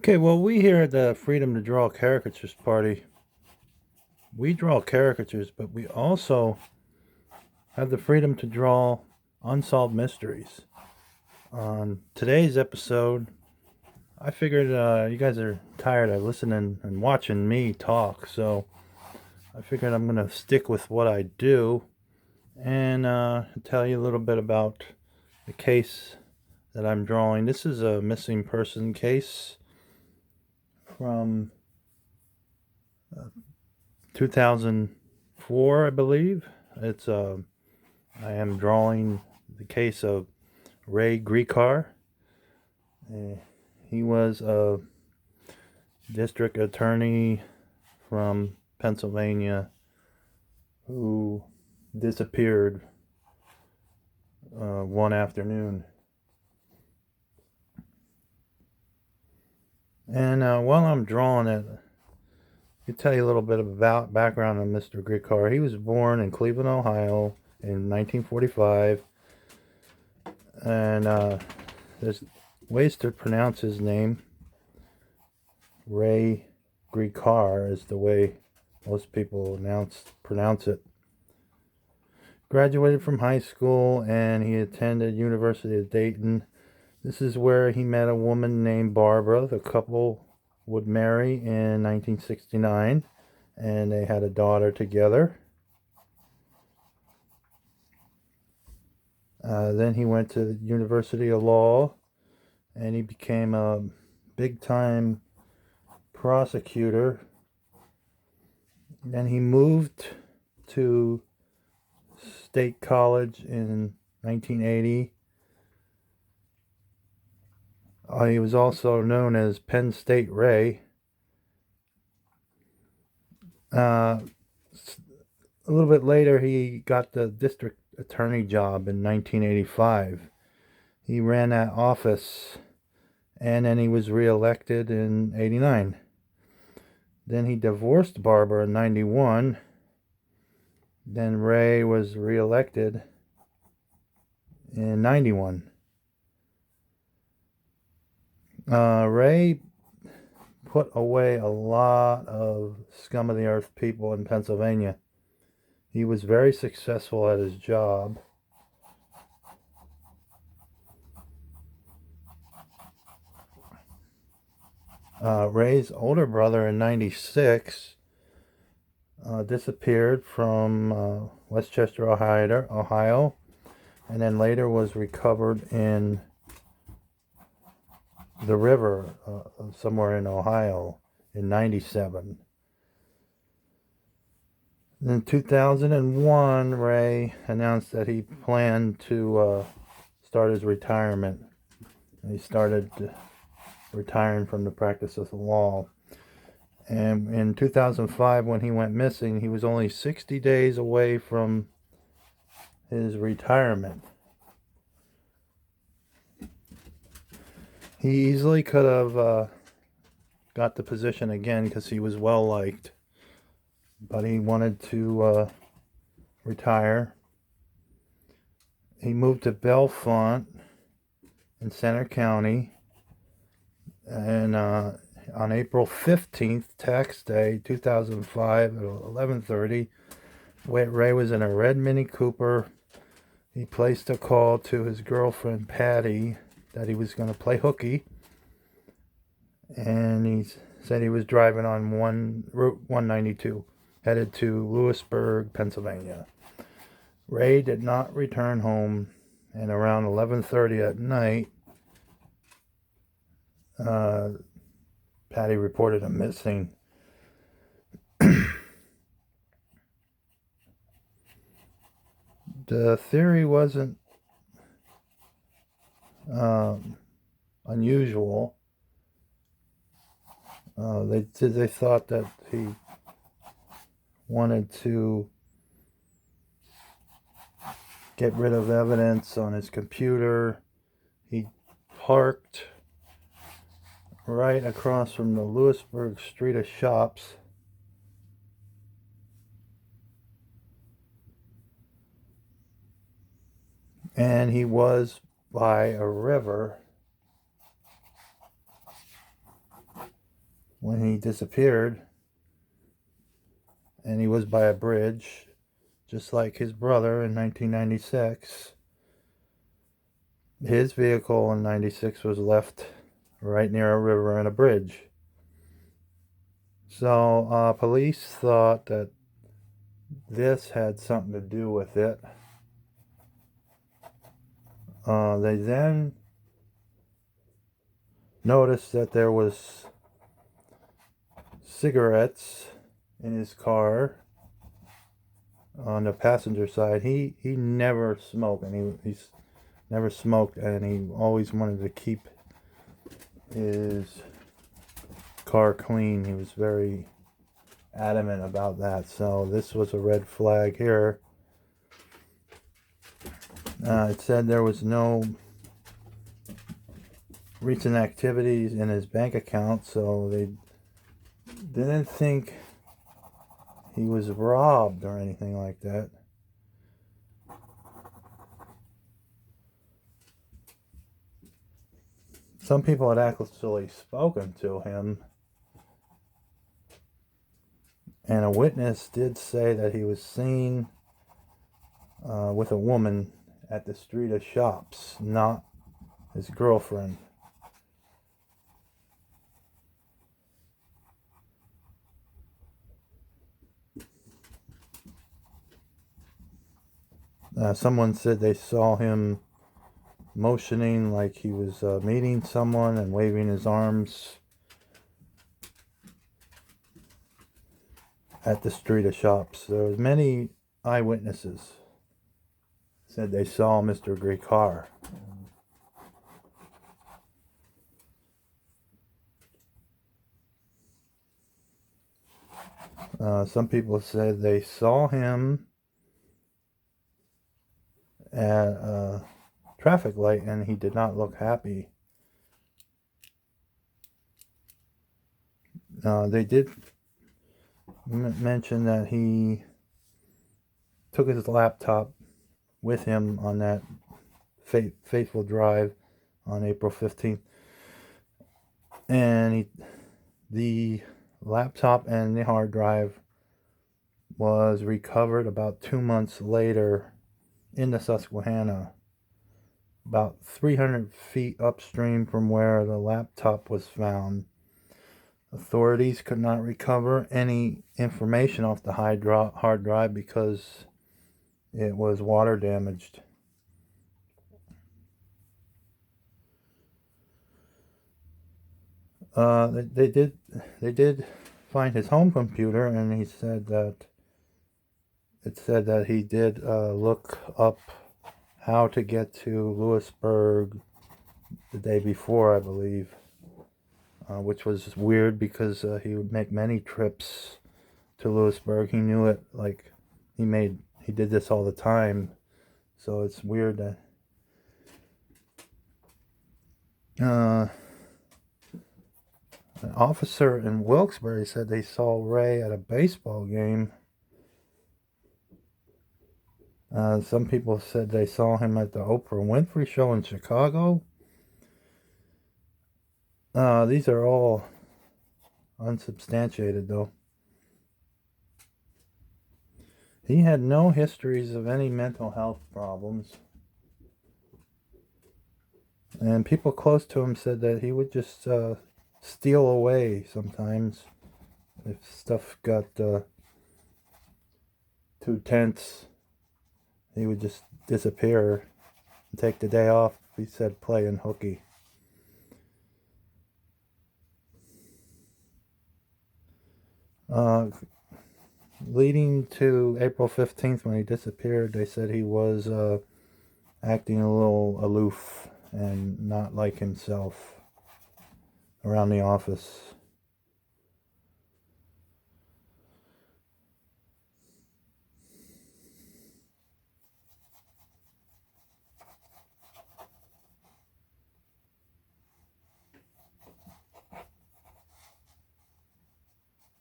Okay, well, we here at the Freedom to Draw Caricatures Party, we draw caricatures, but we also have the freedom to draw unsolved mysteries. On today's episode, I figured you guys are tired of listening and watching me talk, so I figured I'm going to stick with what I do and tell you a little bit about the case that I'm drawing. This is a missing person case from 2004, I believe. I am drawing the case of Ray Gricar. He was a district attorney from Pennsylvania who disappeared one afternoon. And while I'm drawing it, I'll tell you a little bit about background on Mr. Gricar. He was born in Cleveland, Ohio in 1945. And there's ways to pronounce his name. Ray Gricar is the way most people pronounce it. Graduated from high school and he attended University of Dayton. This is where he met a woman named Barbara. The couple would marry in 1969 and they had a daughter together. Then he went to the University of Law and he became a big-time prosecutor. Then he moved to State College in 1980. He was also known as Penn State Ray. A little bit later, he got the district attorney job in 1985. He ran that office, and then he was reelected in 89. Then he divorced Barbara in 91. Then Ray was reelected in 91. Ray put away a lot of scum of the earth people in Pennsylvania. He was very successful at his job. Ray's older brother in 96 disappeared from Westchester, Ohio, and then later was recovered in the river somewhere in Ohio in 97. In 2001, Ray announced that he planned to start his retirement. He started retiring from the practice of the law. And in 2005, when he went missing, he was only 60 days away from his retirement. He easily could have got the position again because he was well liked, but he wanted to retire. He moved to Bellefonte in Center County, and on April 15th, tax day, 2005, at 11:30, Ray was in a red Mini Cooper. He placed a call to his girlfriend, Patty, that he was going to play hooky. And he said he was driving on Route 192, headed to Lewisburg, Pennsylvania. Ray did not return home, and around 11:30 at night, Patty reported him missing. The theory wasn't unusual. They thought that he wanted to get rid of evidence on his computer. He parked right across from the Lewisburg Street of Shops. And he was by a river. when he disappeared, and he was by a bridge, just like his brother in 1996. His vehicle in 96 was left right near a river and a bridge. So police thought that this had something to do with it. They then noticed that there was cigarettes in his car on the passenger side. He never smoked, and he's never smoked, and he always wanted to keep his car clean. He was very adamant about that. So this was a red flag here. It said there was no recent activities in his bank account, so they didn't think he was robbed or anything like that. Some people had actually spoken to him, and a witness did say that he was seen with a woman at the street of shops, not his girlfriend. Someone said they saw him motioning like he was meeting someone and waving his arms at the street of shops. There was many eyewitnesses said they saw Mr. Gricar. Some people said they saw him at a traffic light and he did not look happy. They did mention that he took his laptop with him on that fateful drive on April 15th. And the laptop and the hard drive was recovered about 2 months later in the Susquehanna, about 300 feet upstream from where the laptop was found. Authorities could not recover any information off the hard drive because it was water damaged. They did find his home computer, and he said that it said that he did look up how to get to Lewisburg the day before, I believe, which was weird because he would make many trips to Lewisburg. He knew it, like he did this all the time, so it's weird that an officer in Wilkes-Barre said they saw Ray at a baseball game. Some people said they saw him at the Oprah Winfrey show in Chicago. These are all unsubstantiated, though. He had no histories of any mental health problems. And people close to him said that he would just steal away sometimes if stuff got too tense. He would just disappear and take the day off, he said, playing hooky. Leading to April 15th when he disappeared, they said he was acting a little aloof and not like himself around the office.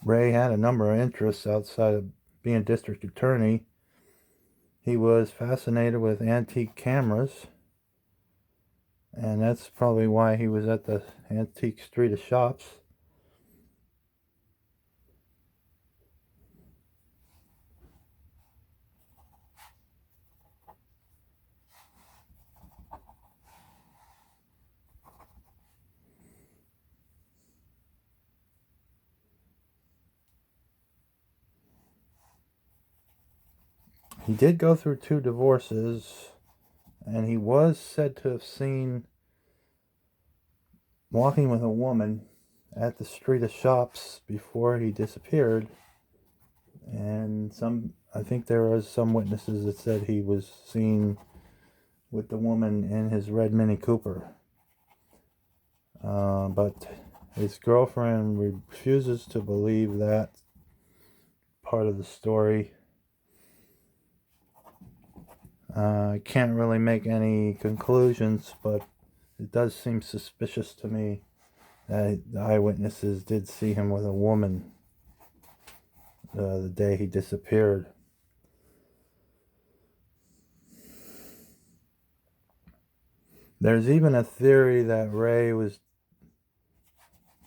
Ray had a number of interests outside of being district attorney. He was fascinated with antique cameras, and that's probably why he was at the antique street of shops. He did go through 2 divorces, and he was said to have seen walking with a woman at the street of shops before he disappeared. And I think there was some witnesses that said he was seen with the woman in his red Mini Cooper. But his girlfriend refuses to believe that part of the story. I can't really make any conclusions, but it does seem suspicious to me that the eyewitnesses did see him with a woman the day he disappeared. There's even a theory that Ray was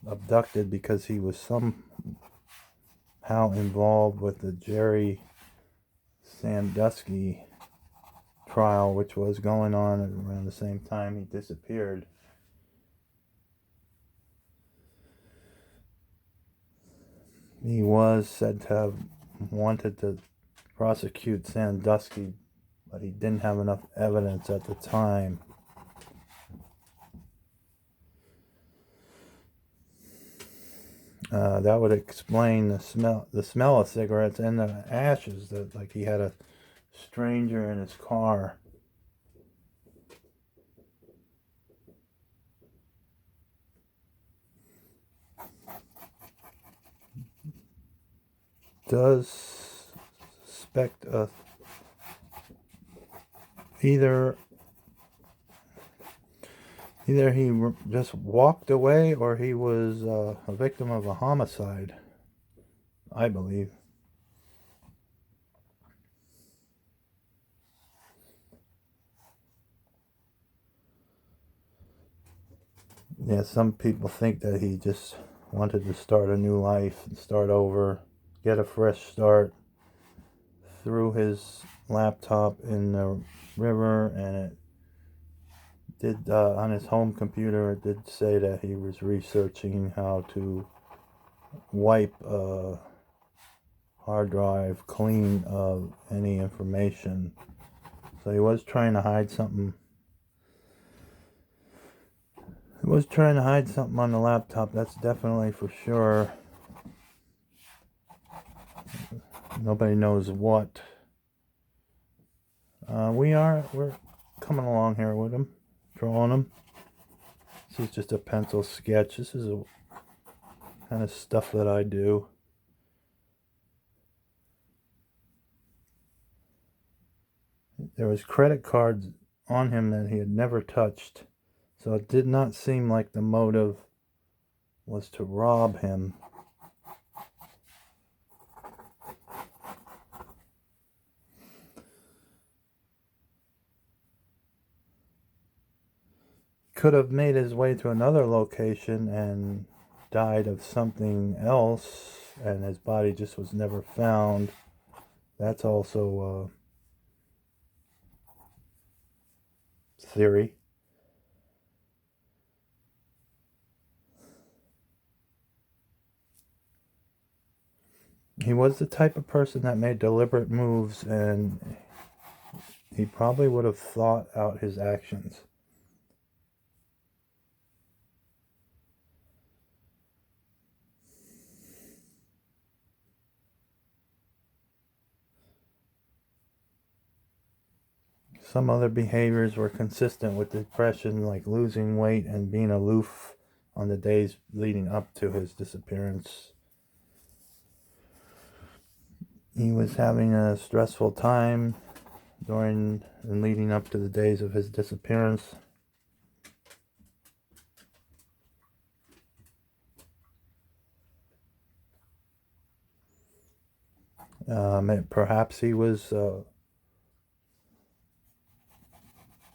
abducted because he was somehow involved with the Jerry Sandusky trial, which was going on around the same time he disappeared. He was said to have wanted to prosecute Sandusky, but he didn't have enough evidence at the time. That would explain the smell of cigarettes and the ashes, that like he had a stranger in his car. Does suspect either he just walked away or he was a victim of a homicide, I believe. Yeah, some people think that he just wanted to start a new life and start over, get a fresh start, threw his laptop in the river, and it did, on his home computer, it did say that he was researching how to wipe a hard drive clean of any information. So he was trying to hide something. He was trying to hide something on the laptop, that's definitely for sure. Nobody knows what. We're coming along here with him, drawing him. This is just a pencil sketch. This is a kind of stuff that I do. There was credit cards on him that he had never touched, so it did not seem like the motive was to rob him. Could have made his way to another location and died of something else, and his body just was never found. That's also a theory. He was the type of person that made deliberate moves, and he probably would have thought out his actions. Some other behaviors were consistent with depression, like losing weight and being aloof on the days leading up to his disappearance. He was having a stressful time during and leading up to the days of his disappearance. Perhaps he was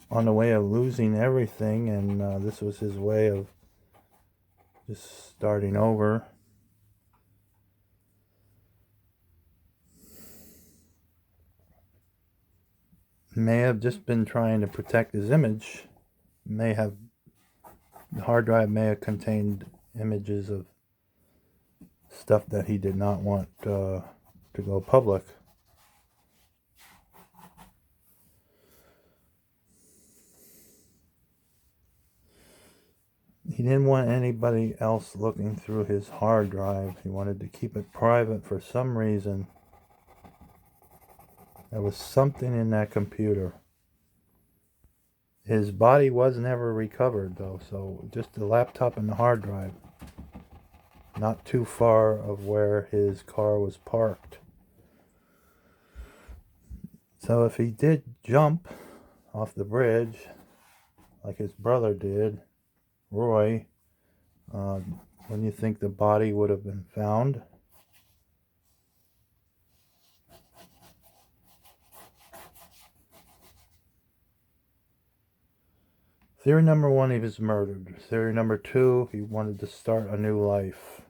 on the way of losing everything, and this was his way of just starting over. May have just been trying to protect his image. The hard drive may have contained images of stuff that he did not want to go public. He didn't want anybody else looking through his hard drive. He wanted to keep it private for some reason. There was something in that computer. His body was never recovered though, so just the laptop and the hard drive. Not too far of where his car was parked. So if he did jump off the bridge, like his brother did, Roy, when you think the body would have been found? Theory number 1, he was murdered. Theory number 2, he wanted to start a new life.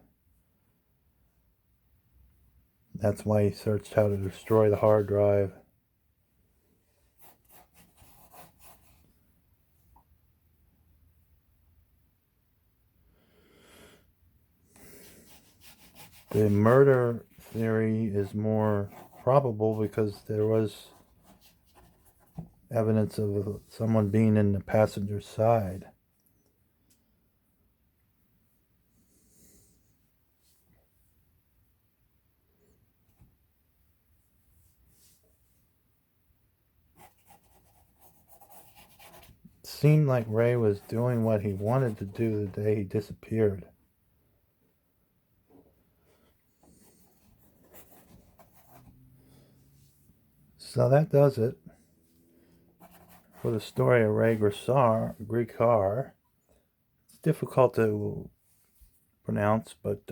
That's why he searched how to destroy the hard drive. The murder theory is more probable because there was evidence of someone being in the passenger side. It seemed like Ray was doing what he wanted to do the day he disappeared. So that does it for the story of Ray Gricar. It's difficult to pronounce, but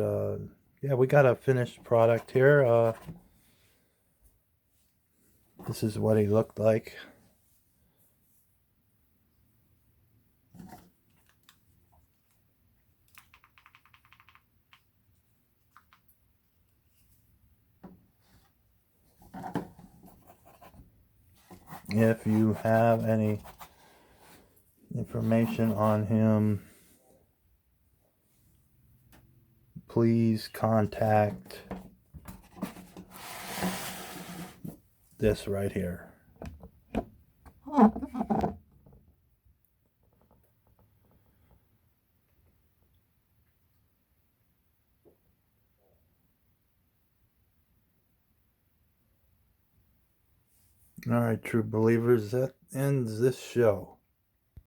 yeah, we got a finished product here. This is what he looked like. If you have any information on him, please contact this right here. All right, true believers, that ends this show.